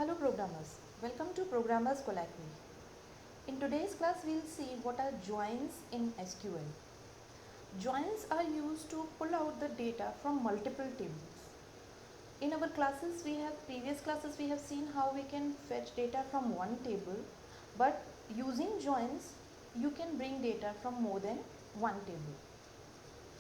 Hello programmers, welcome to Programmers Colloquy. In today's class we'll see what are joins in SQL. Joins are used to pull out the data from multiple tables. In our previous classes we have seen how we can fetch data from one table, but using joins you can bring data from more than one table.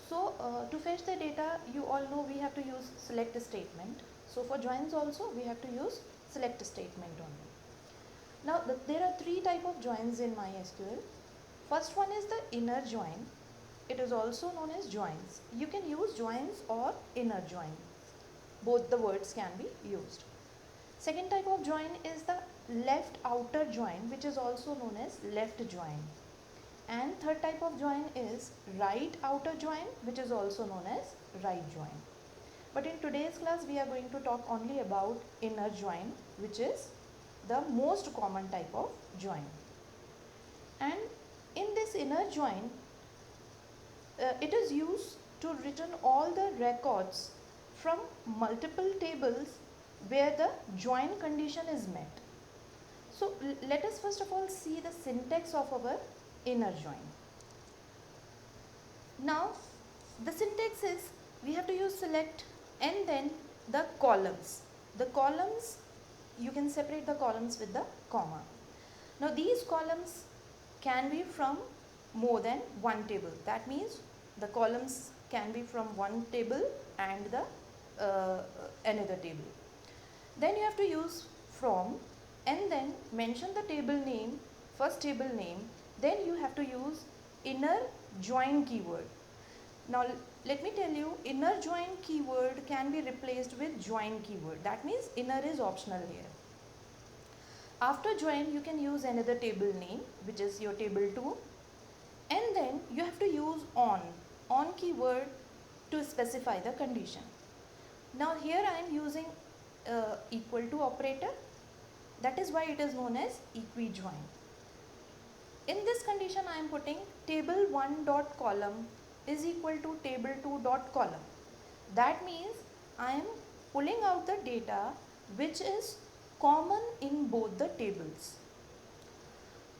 So to fetch the data, you all know we have to use select statement. So for joins also we have to use select statement only. Now there are three type of joins in MySQL. First one is the inner join. It is also known as joins. You can use joins or inner join. Both the words can be used. Second type of join is the left outer join, which is also known as left join. And third type of join is right outer join, which is also known as right join. But in today's class we are going to talk only about inner join, which is the most common type of join. And in this inner join, it is used to return all the records from multiple tables where the join condition is met. So let us first of all see the syntax of our inner join. Now the syntax is we have to use select and then the columns. The columns, you can separate the columns with the comma. Now these columns can be from more than one table. That means the columns can be from one table and the another table. Then you have to use from and then mention the table name, first table name. Then you have to use inner join keyword. Now let me tell you, inner join keyword can be replaced with join keyword. That means inner is optional here. After join you can use another table name, which is your table 2, and then you have to use on keyword to specify the condition. Now here I am using equal to operator. That is why it is known as equi-join. In this condition I am putting table 1 dot column is equal to table 2 dot column. That means I am pulling out the data which is common in both the tables.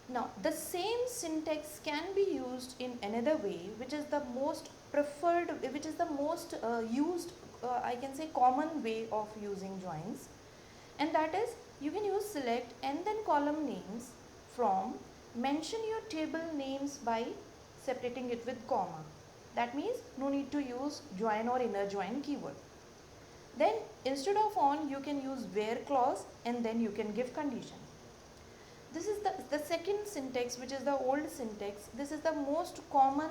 Now the same syntax can be used in another way, which is the most preferred, which is the most used, I can say common way of using joins, and that is you can use select and then column names from, mention your table names by separating it with comma. That means no need to use join or inner join keyword. Then instead of on you can use where clause and then you can give condition. This is the second syntax, which is the old syntax. This is the most common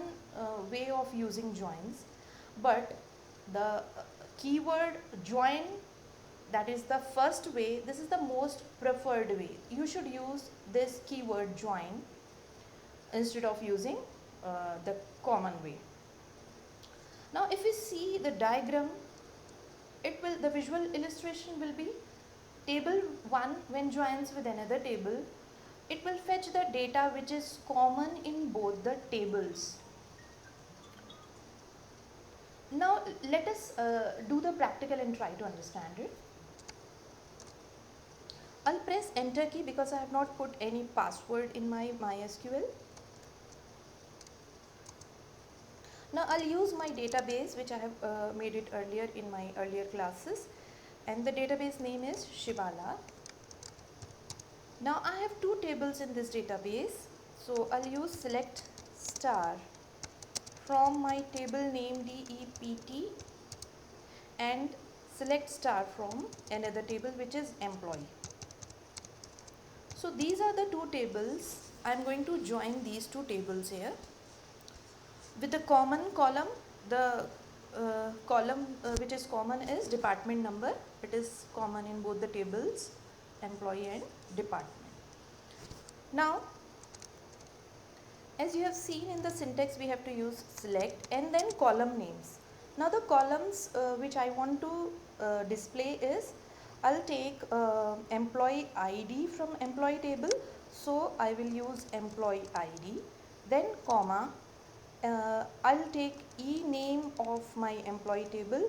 way of using joins, but the keyword join, that is the first way, this is the most preferred way. You should use this keyword join instead of using the common way. Now if we see the diagram, the visual illustration will be table 1 when joins with another table, it will fetch the data which is common in both the tables. Now let us do the practical and try to understand it. I'll press enter key because I have not put any password in my MySQL. Now I'll use my database which I have made it earlier in my earlier classes, and the database name is Shivala. Now I have two tables in this database, so I'll use select star from my table name DEPT and select star from another table which is employee. So these are the two tables. I'm going to join these two tables here with the common column. The column which is common is department number. It is common in both the tables, employee and department. Now as you have seen in the syntax, we have to use select and then column names. Now the columns which I want to display is, I'll take employee ID from employee table, so I will use employee ID, then comma, I'll take e name of my employee table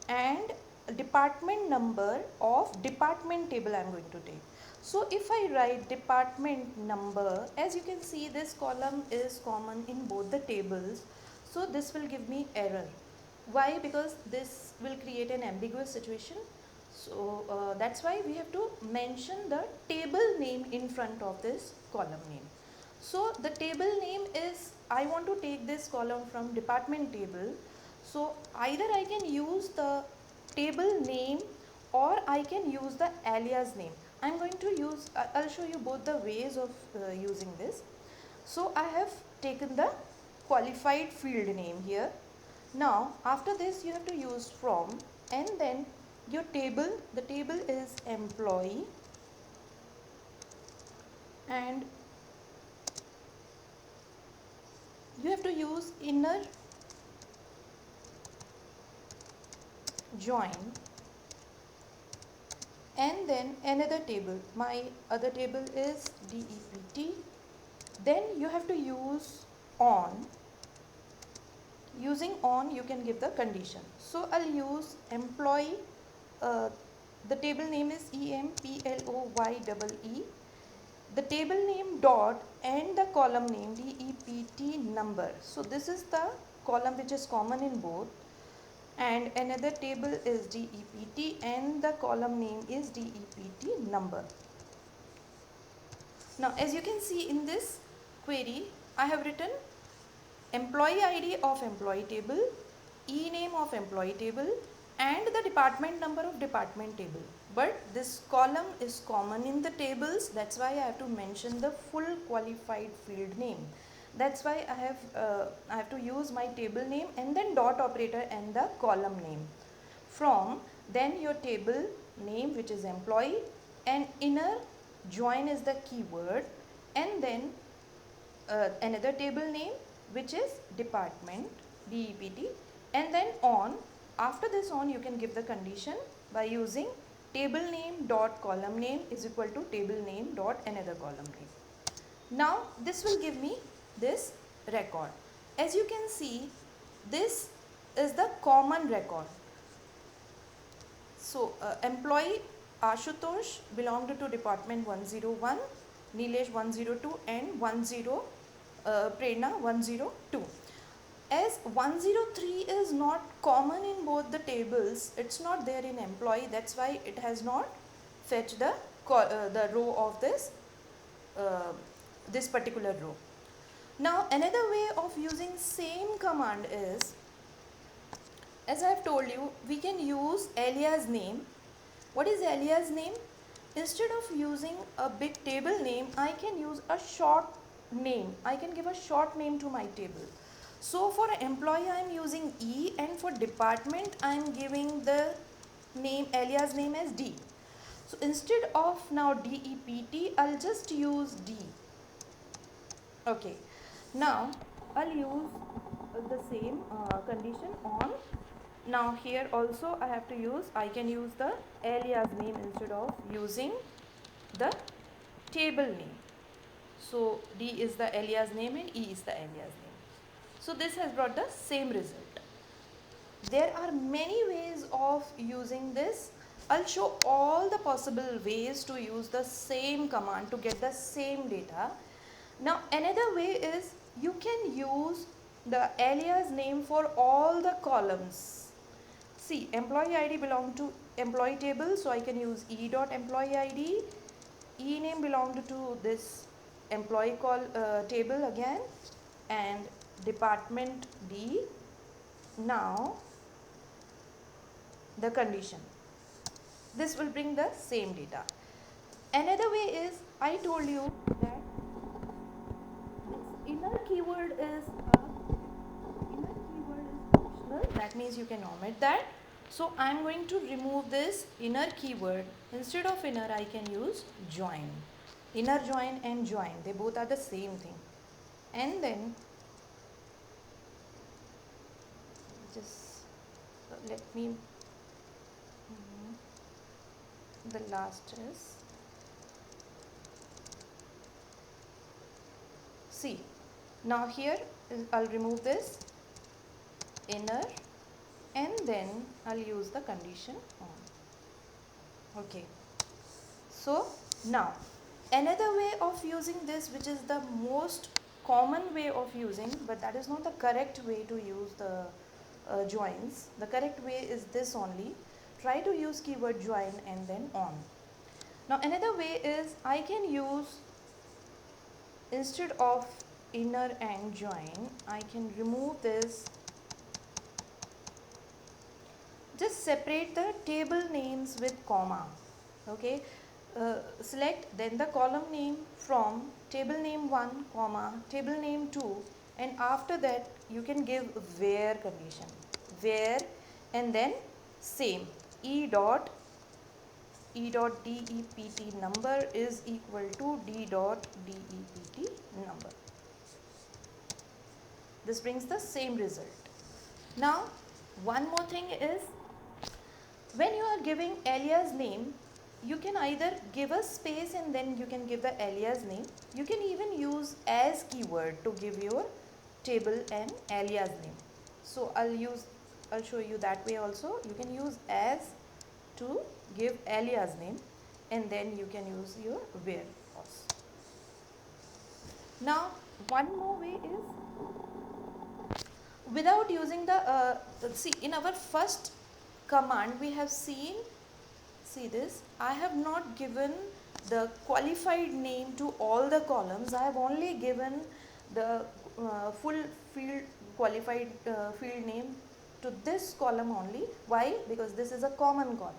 and department number of department table I am going to take. So if I write department number, as you can see this column is common in both the tables, so this will give me error. Why? Because this will create an ambiguous situation. So that's why we have to mention the table name in front of this column name. So the table name is, I want to take this column from department table. So either I can use the table name or I can use the alias name. I'm going to use, I'll show you both the ways of using this. So I have taken the qualified field name here. Now after this you have to use from, and then your table, the table is employee, and you have to use inner join, and then another table, my other table is DEPT. Then you have to use on. Using on you can give the condition. So I'll use employee, the table name is EMPLOYEE, the table name dot and the column name DEPT number. So this is the column which is common in both, and another table is DEPT and the column name is DEPT number. Now as you can see in this query, I have written employee ID of employee table, e-name of employee table, and the department number of department table. But this column is common in the tables, that's why I have to mention the full qualified field name. That's why I have to use my table name and then dot operator and the column name. From, then your table name which is employee, and inner join is the keyword, and then another table name which is department DEPT, and then on. After this on you can give the condition by using table name dot column name is equal to table name dot another column name. Now this will give me this record. As you can see, this is the common record. So employee Ashutosh belonged to department 101, Nilesh 102 and 10 Prerna 102. As 103 is not common in both the tables, it's not there in employee, that's why it has not fetched the row of this particular row. Now another way of using same command is, as I have told you, we can use alias name. What is alias name? Instead of using a big table name, I can use a short name. I can give a short name to my table. So for employee I am using E, and for department I am giving the name, alias name as D. So instead of now DEPT, I'll just use D. Okay. Now I'll use the same condition on. Now here also I can use the alias name instead of using the table name. So D is the alias name and E is the alias name. So this has brought the same result. There are many ways of using this. I'll show all the possible ways to use the same command to get the same data. Now another way is you can use the alias name for all the columns. See, employee ID belong to employee table, so I can use E dot employee ID. E name belonged to this employee table again, and department D. Now the condition. This will bring the same data. Another way is, I told you that this inner keyword is optional. That means you can omit that. So I am going to remove this inner keyword. Instead of inner, I can use join. Inner join and join, they both are the same thing. And then just let me, the last is, see, now here I'll remove this inner and then I'll use the condition on. Okay. So now another way of using this, which is the most common way of using, but that is not the correct way to use the joins. The correct way is this only. Try to use keyword join and then on. Now another way is I can use, instead of inner and join, I can remove this. Just separate the table names with comma. Okay. Select then the column name from table name 1 comma table name 2, and after that you can give where condition, where, and then same e dot dept number is equal to d dot dept number. This brings the same result. Now one more thing is, when you are giving alias name, you can either give a space and then you can give the alias name. You can even use as keyword to give your table and alias name. So I'll show you that way also. You can use as to give alias name, and then you can use your where also. Now one more way is, without using the see, in our first command we have seen, see this, I have not given the qualified name to all the columns. I have only given the full field qualified field name to this column only. Why? Because this is a common column.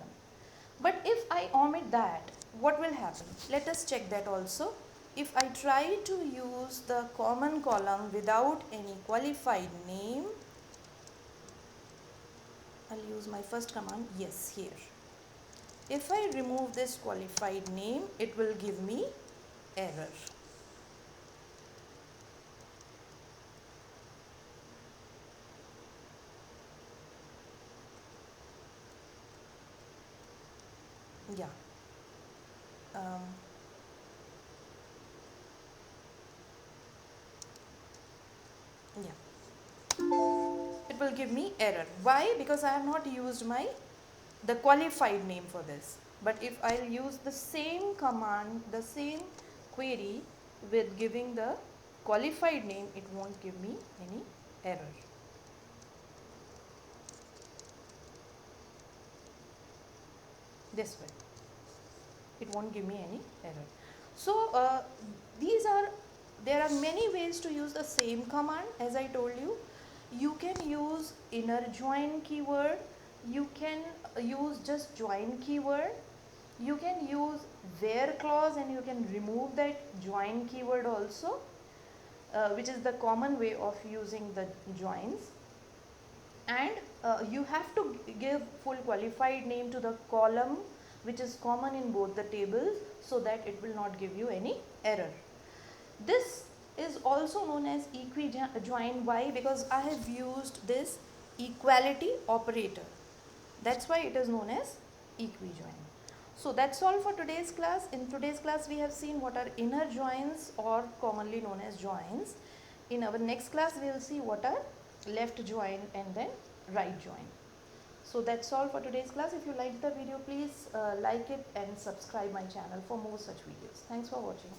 But if I omit that, what will happen? Let us check that also. If I try to use the common column without any qualified name, I'll use my first command, yes, here. If I remove this qualified name, it will give me error. Yeah. It will give me error. Why? Because I have not used the qualified name for this. But if I'll use the same command, the same query with giving the qualified name, it won't give me any error. This way, it won't give me any error. So there are many ways to use the same command. As I told you, you can use inner join keyword, you can use just join keyword, you can use where clause and you can remove that join keyword also, which is the common way of using the joins. And you have to give full qualified name to the column which is common in both the tables, so that it will not give you any error. This is also known as equi-join. Why? Because I have used this equality operator. That's why it is known as equi-join. So that's all for today's class. In today's class we have seen what are inner joins, or commonly known as joins. In our next class we will see what are left join and then right join. So that's all for today's class. If you liked the video, please like it and subscribe my channel for more such videos. Thanks for watching.